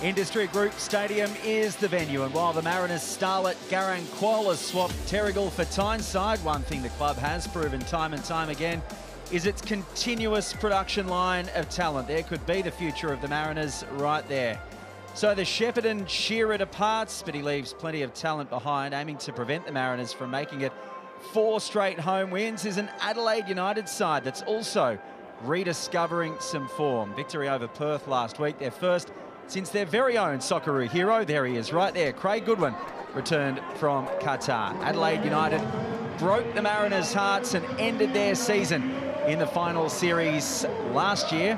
Industry Group Stadium is the venue, and while the Mariners starlet Garang Kuala swapped Terrigal for Tyneside, one thing the club has proven time and time again is its continuous production line of talent. There could be the future of the Mariners right there. So the Shepparton Shearer departs, but he leaves plenty of talent behind. Aiming to prevent the Mariners from making it 4 straight home wins is an Adelaide United side that's also rediscovering some form. Victory over Perth last week, their first since their very own Socceroo hero. There he is right there, Craig Goodwin, returned from Qatar. Adelaide United broke the Mariners' hearts and ended their season in the final series last year.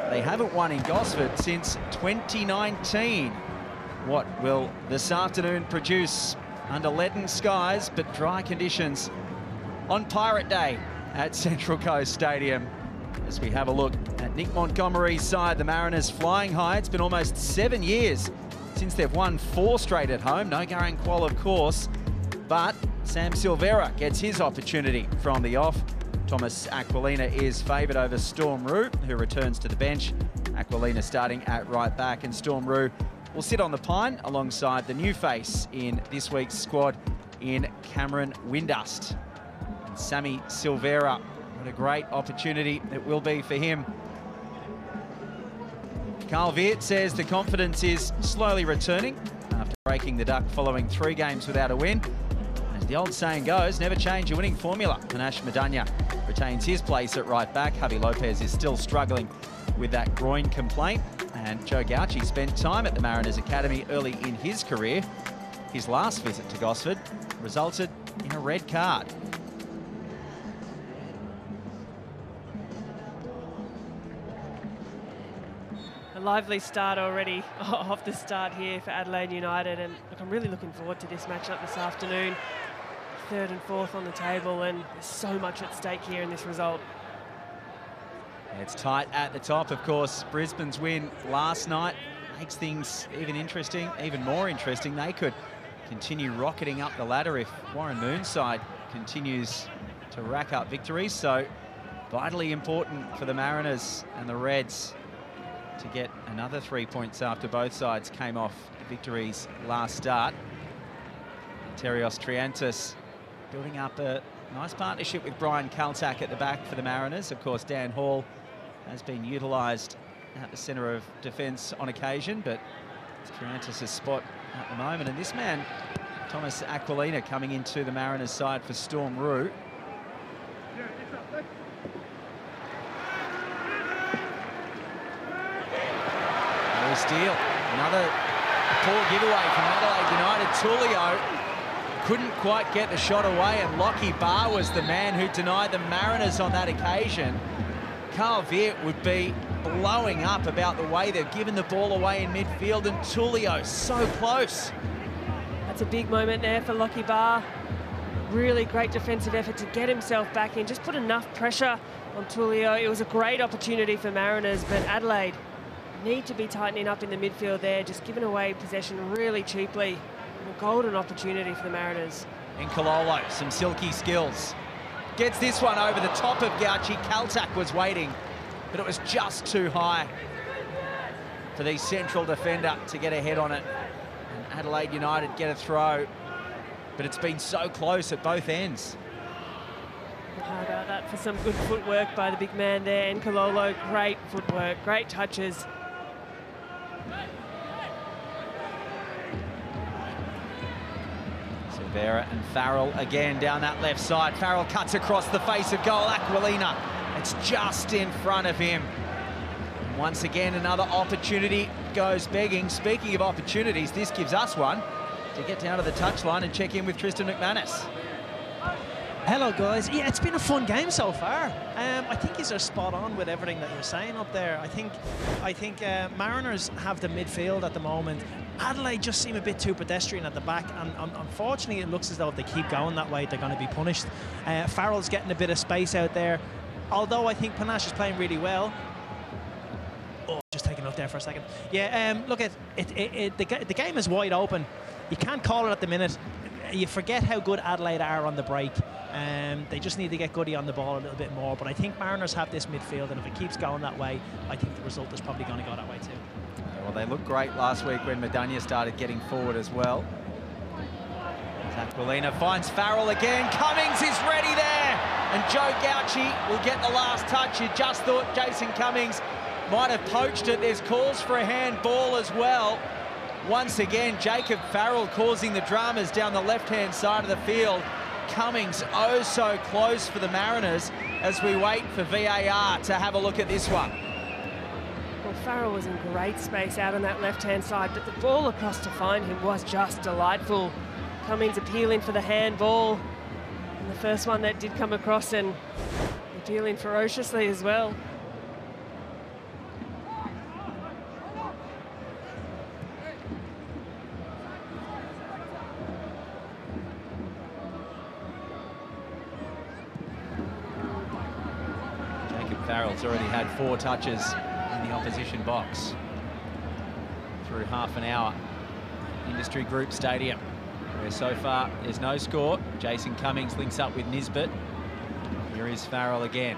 They haven't won in Gosford since 2019. What will this afternoon produce under leaden skies but dry conditions on Pirate Day at Central Coast Stadium? As we have a look at Nick Montgomery's side, the Mariners flying high. It's been almost 7 years since they've won 4 straight at home. No Garang Kuala, of course, but Sam Silvera gets his opportunity from the off. Thomas Aquilina is favoured over Storm Roo, who returns to the bench. Aquilina starting at right back, and Storm Roo will sit on the pine alongside the new face in this week's squad in Cameron Windust. And Sammy Silvera, what a great opportunity it will be for him. Carl Viert says the confidence is slowly returning after breaking the duck following 3 games without a win. As the old saying goes, never change your winning formula. Panache Madanya retains his place at right back. Javi Lopez is still struggling with that groin complaint. And Joe Gauci spent time at the Mariners Academy early in his career. His last visit to Gosford resulted in a red card. A lively start already off the start here for Adelaide United, and look, I'm really looking forward to this matchup this afternoon. 3rd and 4th on the table, and there's so much at stake here in this result. It's tight at the top, of course. Brisbane's win last night makes things even more interesting. They could continue rocketing up the ladder if Warren Moon's side continues to rack up victories. So vitally important for the Mariners and the Reds to get another 3 points after both sides came off victories last start. Terios Triantis building up a nice partnership with Brian Kaltak at the back for the Mariners. Of course, Dan Hall has been utilised at the centre of defence on occasion, but it's Triantis' spot at the moment. And this man, Thomas Aquilina, coming into the Mariners side for Storm Roo. Steal. Another poor giveaway from Adelaide United. Tulio couldn't quite get the shot away, and Lockie Barr was the man who denied the Mariners on that occasion. Carl Viert would be blowing up about the way they've given the ball away in midfield, and Tulio so close. That's a big moment there for Lockie Barr. Really great defensive effort to get himself back in, just put enough pressure on Tulio. It was a great opportunity for Mariners, but Adelaide need to be tightening up in the midfield there, just giving away possession really cheaply. A golden opportunity for the Mariners. In Kololo, some silky skills. Gets this one over the top of Gauci. Kaltak was waiting, but it was just too high for the central defender to get a head on it. And Adelaide United get a throw, but it's been so close at both ends. How about that for some good footwork by the big man there. And Kololo, great footwork, great touches. Silvera and Farrell again down that left side. Farrell cuts across the face of goal. Aquilina, it's just in front of him. And once again, another opportunity goes begging. Speaking of opportunities, this gives us one to get down to the touchline and check in with Tristan McManus. Hello guys. Yeah, it's been a fun game so far. I think you're spot on with everything that you're saying up there. I think Mariners have the midfield at the moment. Adelaide just seem a bit too pedestrian at the back, and unfortunately it looks as though if they keep going that way, they're going to be punished. Farrell's getting a bit of space out there, although I think Panache is playing really well. Oh, just taking a look there for a second. Yeah, look at it. The game is wide open. You can't call it at the minute. You forget how good Adelaide are on the break. They just need to get Goody on the ball a little bit more. But I think Mariners have this midfield, and if it keeps going that way, I think the result is probably going to go that way too. Well, they looked great last week when Madania started getting forward as well. Aquilina finds Farrell again. Cummings is ready there. And Joe Gauci will get the last touch. You just thought Jason Cummings might have poached it. There's calls for a handball as well. Once again, Jacob Farrell causing the dramas down the left-hand side of the field. Cummings oh so close for the Mariners as we wait for VAR to have a look at this one. Well, Farrell was in great space out on that left-hand side, but the ball across to find him was just delightful. Cummings appealing for the handball. And the first one that did come across, and appealing ferociously as well. Jacob Farrell's already had 4 touches in the opposition box through half an hour. Industry Group Stadium, where so far there's no score. Jason Cummings links up with Nisbet. Here is Farrell again.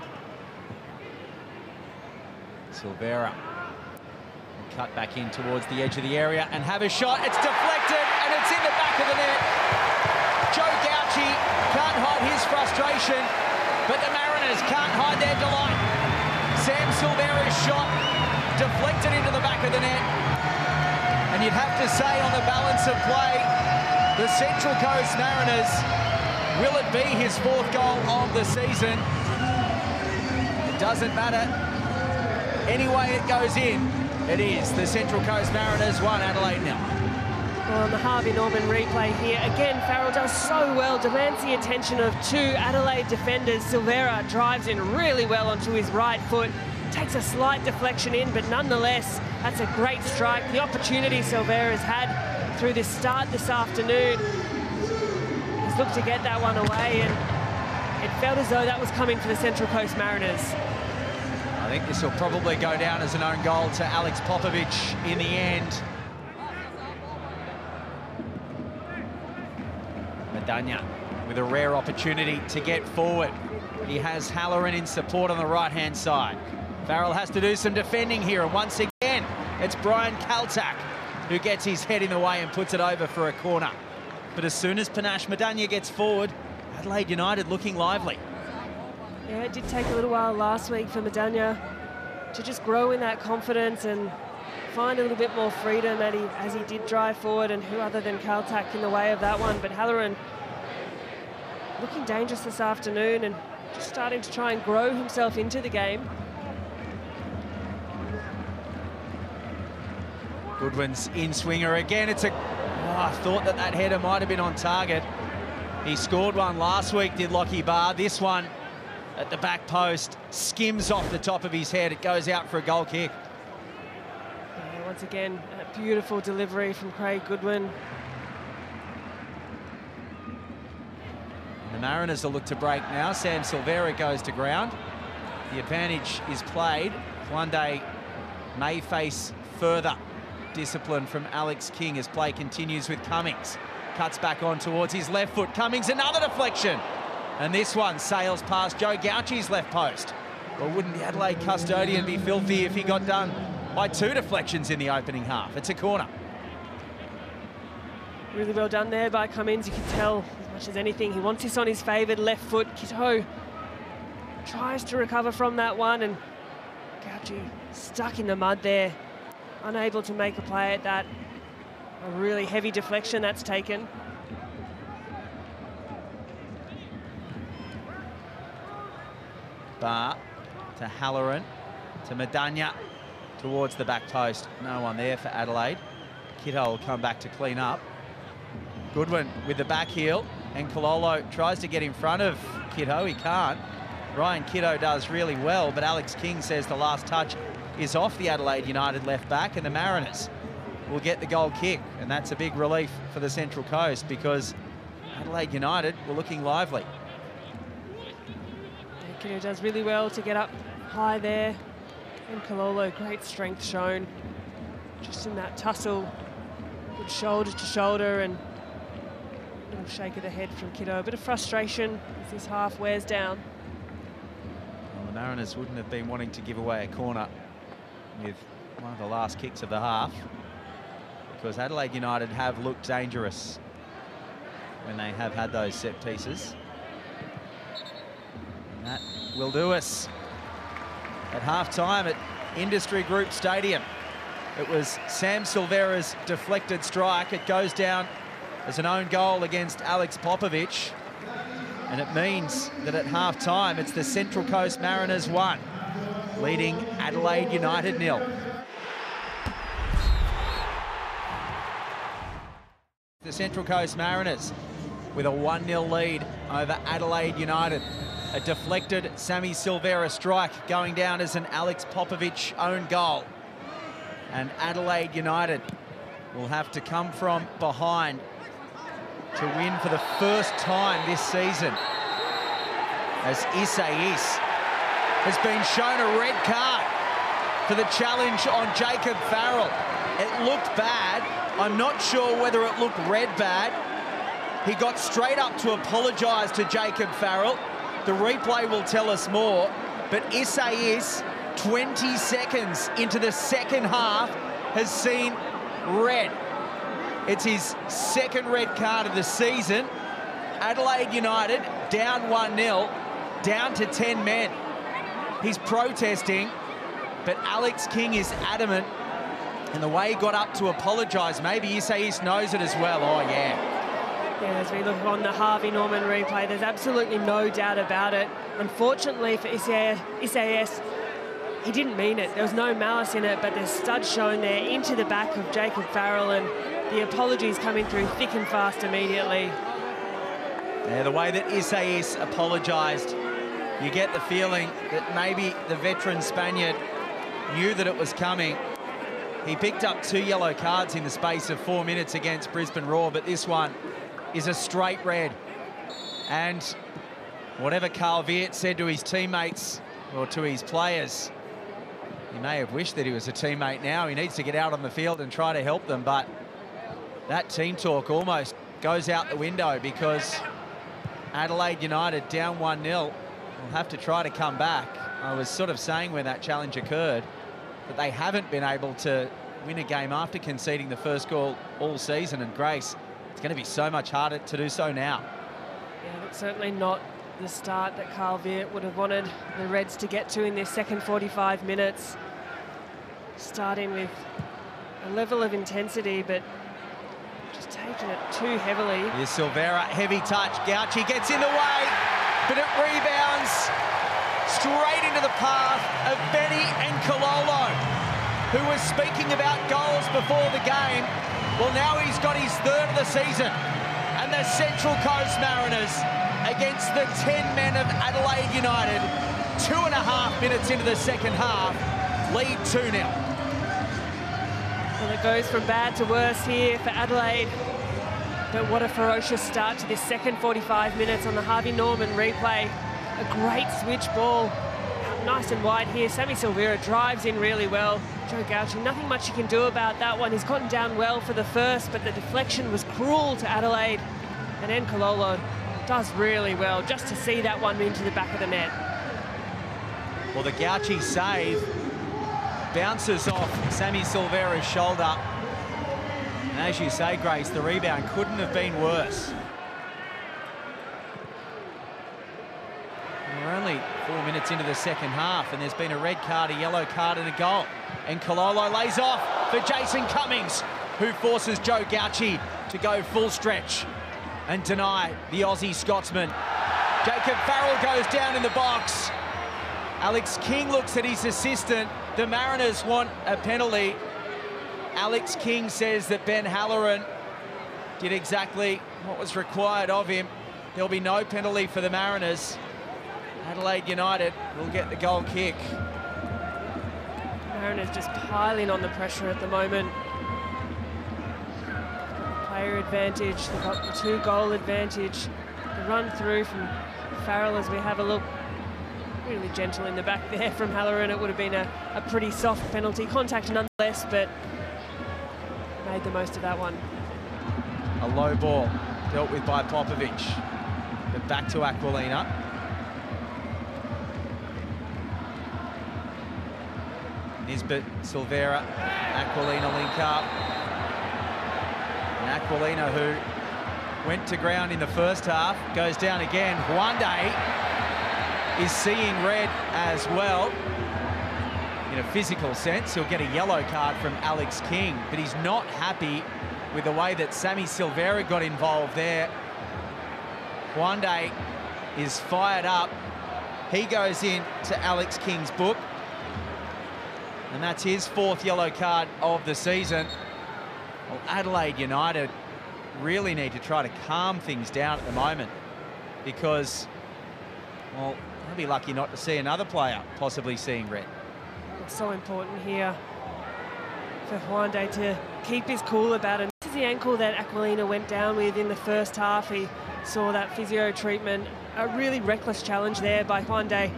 Silvera will cut back in towards the edge of the area and have a shot. It's deflected and it's in the back of the net. Joe Gauci can't hide his frustration, but the Mariners can't hide their delight. Sam Silvera's shot deflected into the back of the net. And you'd have to say on the balance of play, the Central Coast Mariners, will it be his 4th goal of the season? It doesn't matter. Any way it goes in, it is. The Central Coast Mariners 1, Adelaide 0. Well, on the Harvey Norman replay here, again, Farrell does so well, demands the attention of 2 Adelaide defenders. Silvera drives in really well onto his right foot, takes a slight deflection in, but nonetheless, that's a great strike. The opportunity Silvera has had through this start this afternoon. He's looked to get that one away, and it felt as though that was coming for the Central Coast Mariners. I think this will probably go down as an own goal to Alex Popovich in the end. Madania with a rare opportunity to get forward. He has Halloran in support on the right-hand side. Farrell has to do some defending here, and once again, it's Brian Kaltak who gets his head in the way and puts it over for a corner. But as soon as Panache Madania gets forward, Adelaide United looking lively. Yeah, it did take a little while last week for Madania to just grow in that confidence and find a little bit more freedom as he did drive forward, and who other than Kaltak in the way of that one. But Halloran looking dangerous this afternoon and just starting to try and grow himself into the game. Goodwin's in-swinger again. It's a... I thought that header might have been on target. He scored one last week, did Lockie Barr. This one at the back post skims off the top of his head. It goes out for a goal kick. Yeah, once again, a beautiful delivery from Craig Goodwin. The Mariners will look to break now. Sam Silvera goes to ground. The advantage is played. One may face further discipline from Alex King as play continues with Cummings. Cuts back on towards his left foot. Cummings, another deflection. And this one sails past Joe Gauci's left post. Well, wouldn't the Adelaide custodian be filthy if he got done by 2 deflections in the opening half? It's a corner. Really well done there by Cummings. You can tell as much as anything he wants this on his favoured left foot. Kito tries to recover from that one, and Gauci stuck in the mud there, unable to make a play at that. A really heavy deflection that's taken. Barr to Halloran, to Madania, towards the back post. No one there for Adelaide. Kiddo will come back to clean up. Goodwin with the back heel, and Kololo tries to get in front of Kiddo. He can't. Ryan Kiddo does really well, but Alex King says the last touch is off the Adelaide United left back, and the Mariners will get the goal kick. And that's a big relief for the Central Coast, because Adelaide United were looking lively. Kiddo does really well to get up high there. And Kololo, great strength shown. Just in that tussle, good shoulder to shoulder, and a little shake of the head from Kiddo. A bit of frustration as this half wears down. Well, the Mariners wouldn't have been wanting to give away a corner with one of the last kicks of the half, because Adelaide United have looked dangerous when they have had those set pieces. And that will do us at half-time at Industry Group Stadium. It was Sam Silvera's deflected strike. It goes down as an own goal against Alex Popovic. And it means that at half-time, it's the Central Coast Mariners 1, leading Adelaide United 0. The Central Coast Mariners with a 1-0 lead over Adelaide United. A deflected Sammy Silvera strike going down as an Alex Popovic own goal. And Adelaide United will have to come from behind to win for the first time this season, as Isais has been shown a red card for the challenge on Jacob Farrell. It looked bad. I'm not sure whether it looked red bad. He got straight up to apologise to Jacob Farrell. The replay will tell us more, but Isais, 20 seconds into the second half, has seen red. It's his second red card of the season. Adelaide United down 1-0, down to 10 men. He's protesting, but Alex King is adamant. And the way he got up to apologise, maybe Isais knows it as well. Oh, yeah. Yeah, as we look on the Harvey Norman replay, there's absolutely no doubt about it. Unfortunately for Isais, he didn't mean it. There was no malice in it, but there's studs shown there into the back of Jacob Farrell, and the apologies coming through thick and fast immediately. Yeah, the way that Isais apologised, you get the feeling that maybe the veteran Spaniard knew that it was coming. He picked up 2 yellow cards in the space of 4 minutes against Brisbane Roar, but this one is a straight red. And whatever Carl Viet said to his teammates or to his players, he may have wished that he was a teammate now. He needs to get out on the field and try to help them, but that team talk almost goes out the window, because Adelaide United down 1-0 will have to try to come back. I was sort of saying when that challenge occurred that they haven't been able to win a game after conceding the first goal all season, and Grace, it's going to be so much harder to do so now. Yeah, but certainly not the start that Carl Viet would have wanted the Reds to get to in their second 45 minutes. Starting with a level of intensity, but just taking it too heavily. Here's Silvera, heavy touch. Gauci gets in the way, but it rebounds straight into the path of Benny and Kololo, who was speaking about goals before the game. Well, now he's got his third of the season, and the Central Coast Mariners against the 10 men of Adelaide United, 2.5 minutes into the second half, lead 2-0. Well, it goes from bad to worse here for Adelaide. But what a ferocious start to this second 45 minutes on the Harvey Norman replay. A great switch ball, nice and wide here. Sammy Silvera drives in really well. Joe Gauci, nothing much you can do about that one. He's gotten down well for the first, but the deflection was cruel to Adelaide. And then Kololo does really well just to see that one into the back of the net. Well, the Gauci save bounces off Sammy Silvera's shoulder. And as you say, Grace, the rebound couldn't have been worse. We're only 4 minutes into the second half, and there's been a red card, a yellow card, and a goal. And Kololo lays off for Jason Cummings, who forces Joe Gauci to go full stretch and deny the Aussie Scotsman. Jacob Farrell goes down in the box. Alex King looks at his assistant. The Mariners want a penalty. Alex King says that Ben Halloran did exactly what was required of him. There'll be no penalty for the Mariners. Adelaide United will get the goal kick. Mariners just piling on the pressure at the moment. Player advantage, they've got the 2-goal advantage. The run through from Farrell as we have a look. Really gentle in the back there from Halloran. It would have been a pretty soft penalty. Contact nonetheless, but made the most of that one. A low ball dealt with by Popovic. But back to Aquilina. Nisbet, Silvera, Aquilina link up. And Aquilina, who went to ground in the first half, goes down again. Huande is seeing red as well. In a physical sense, he'll get a yellow card from Alex King, but he's not happy with the way that Sammy Silvera got involved there. Huande is fired up. He goes in to Alex King's book. And that's his 4th yellow card of the season. Well, Adelaide United really need to try to calm things down at the moment because, well, they'll be lucky not to see another player possibly seeing red. It's so important here for Huande to keep his cool about it. This is the ankle that Aquilina went down with in the first half. He saw that physio treatment. A really reckless challenge there by Huande.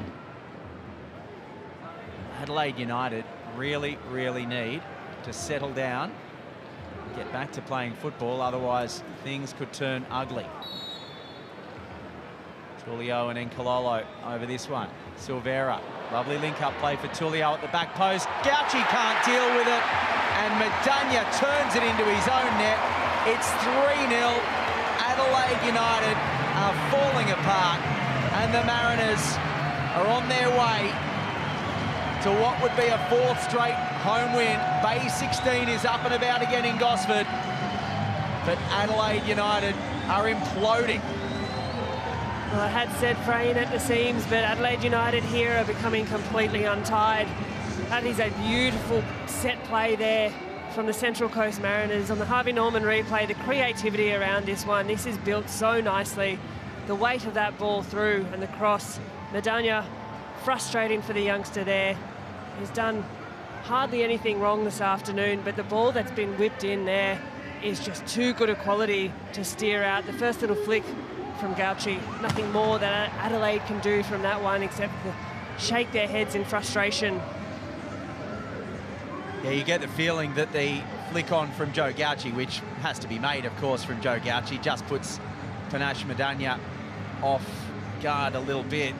Adelaide United really, really need to settle down, get back to playing football, otherwise things could turn ugly. Tullio and Nkololo over this one. Silvera, lovely link-up play for Tullio at the back post. Gauci can't deal with it, and Medagna turns it into his own net. It's 3-0. Adelaide United are falling apart, and the Mariners are on their way to what would be a 4th straight home win. Bay 16 is up and about again in Gosford, but Adelaide United are imploding. Well, I had said fraying at the seams, but Adelaide United here are becoming completely untied. That is a beautiful set play there from the Central Coast Mariners on the Harvey Norman replay. The creativity around this one, this is built so nicely. The weight of that ball through and the cross. Medagna, frustrating for the youngster there. He's done hardly anything wrong this afternoon, but the ball that's been whipped in there is just too good a quality to steer out. The first little flick from Gauci, nothing more that Adelaide can do from that one except to shake their heads in frustration. Yeah, you get the feeling that the flick on from Joe Gauci, which has to be made, of course, from Joe Gauci, just puts Panache Medagna off guard a little bit.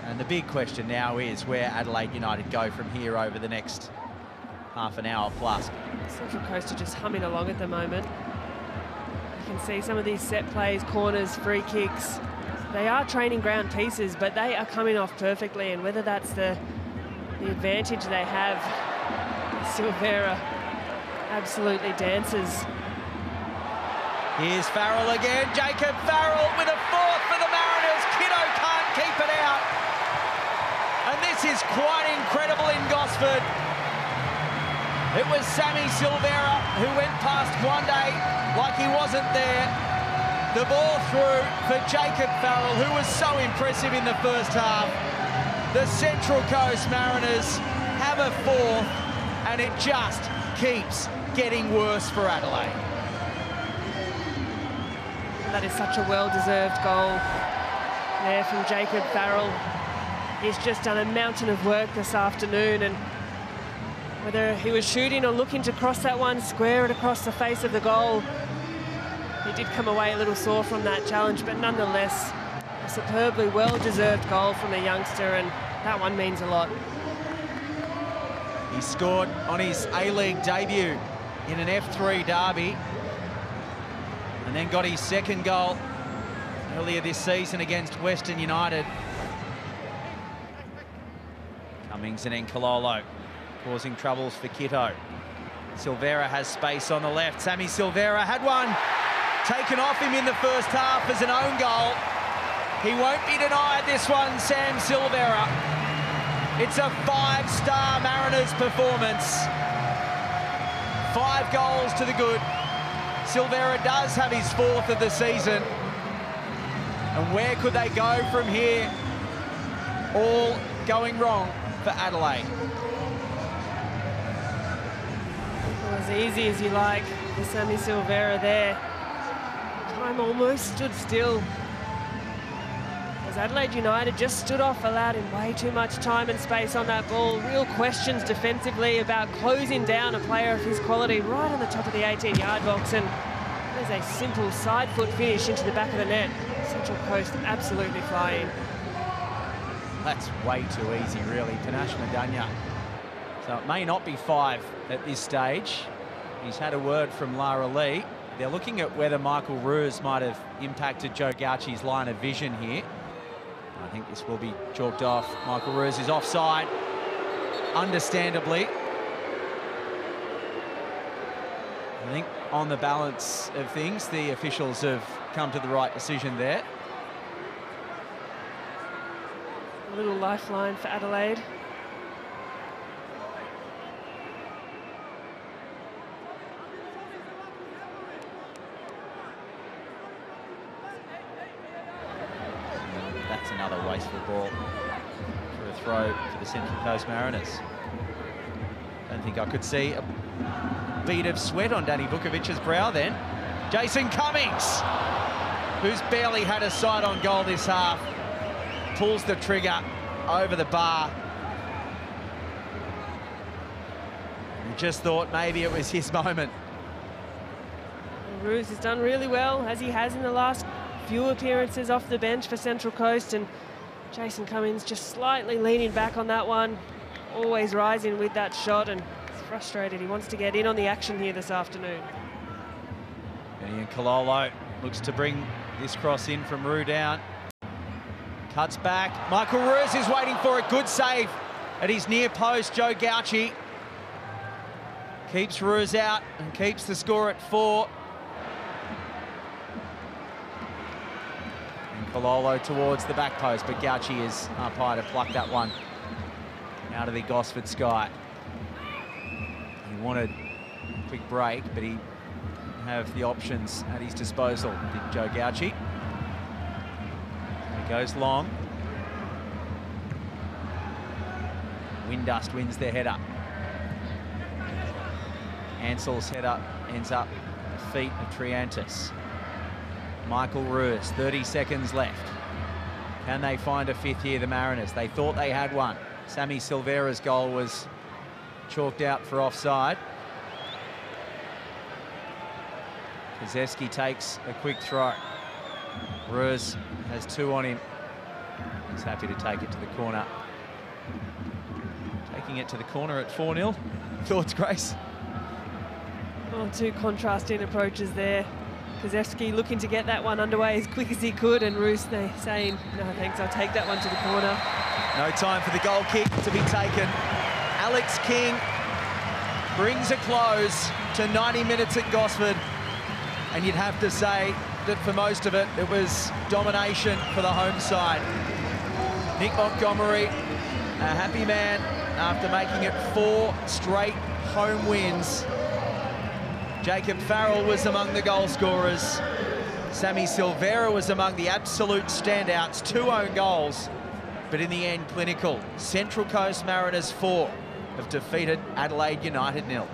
And the big question now is where Adelaide United go from here over the next half an hour plus. Central Coast are just humming along at the moment. You can see some of these set plays, corners, free kicks. They are training ground pieces, but they are coming off perfectly, and whether that's the advantage they have, Silvera absolutely dances. Here's Farrell again. Jacob Farrell with a 4th for the Mariners. Kiddo can't keep it out. And this is quite incredible in Gosford. It was Sammy Silvera who went past Huande like he wasn't there. The ball through for Jacob Farrell, who was so impressive in the first half. The Central Coast Mariners have a 4th, and it just keeps getting worse for Adelaide. That is such a well-deserved goal there from Jacob Farrell. He's just done a mountain of work this afternoon, and whether he was shooting or looking to cross that one, square it across the face of the goal, he did come away a little sore from that challenge, but nonetheless, a superbly well-deserved goal from the youngster, and that one means a lot. He scored on his A-League debut in an F3 derby, and then got his 2nd goal earlier this season against Western United. Cummings and Nkololo causing troubles for Kitto. Silvera has space on the left. Sammy Silvera had one taken off him in the first half as an own goal. He won't be denied this one, Sam Silvera. It's a 5-star Mariners performance. 5 goals to the good. Silvera does have his 4th of the season. And where could they go from here? All going wrong for Adelaide. Well, as easy as you like for Sammy Silvera there. Time almost stood still as Adelaide United just stood off, allowed him way too much time and space on that ball. Real questions defensively about closing down a player of his quality right on the top of the 18-yard box, and there's a simple side foot finish into the back of the net. Central Coast absolutely flying. That's way too easy, really. Panache Medagna So it may not be 5 at this stage. He's had a word from Lara Lee. They're looking at whether Michael Roos might have impacted Joe Gauchi's line of vision here. I think this will be chalked off. Michael Roos is offside, understandably. I think on the balance of things, the officials have come to the right decision there. A little lifeline for Adelaide. That's another wasteful ball for a throw for the Central Coast Mariners. Don't think I could see a bead of sweat on Danny Vukovic's brow then. Jason Cummings, who's barely had a sight on goal this half, pulls the trigger over the bar. He just thought maybe it was his moment. Roos has done really well, as he has in the last few appearances off the bench for Central Coast, and Jason Cummings just slightly leaning back on that one, always rising with that shot, and he's frustrated. He wants to get in on the action here this afternoon. And Kalolo looks to bring this cross in from Roo down. Cuts back. Michael Roos is waiting for a good save at his near post. Joe Gauchi keeps Roos out and keeps the score at 4. Kalolo towards the back post, but Gauchi is up high to pluck that one out of the Gosford sky. He wanted a quick break, but he have the options at his disposal, did Joe Gauchi. He goes long. Windust wins their header. Ansell's header ends up at the feet of Triantis. Michael Roos, 30 seconds left. Can they find a 5th here, the Mariners? They thought they had one. Sammy Silvera's goal was chalked out for offside. Kozeski takes a quick throw. Roos has 2 on him. He's happy to take it to the corner. Taking it to the corner at 4-0. Thoughts, Grace? Oh, 2 contrasting approaches there. Kozeski looking to get that one underway as quick as he could, and Roos saying, no thanks, I'll take that one to the corner. No time for the goal kick to be taken. Alex King brings a close to 90 minutes at Gosford, and you'd have to say that for most of it, it was domination for the home side. Nick Montgomery, a happy man after making it 4 straight home wins. Jacob Farrell was among the goal scorers. Sammy Silvera was among the absolute standouts, 2 own goals, but in the end, clinical. Central Coast Mariners 4 have defeated Adelaide United 0.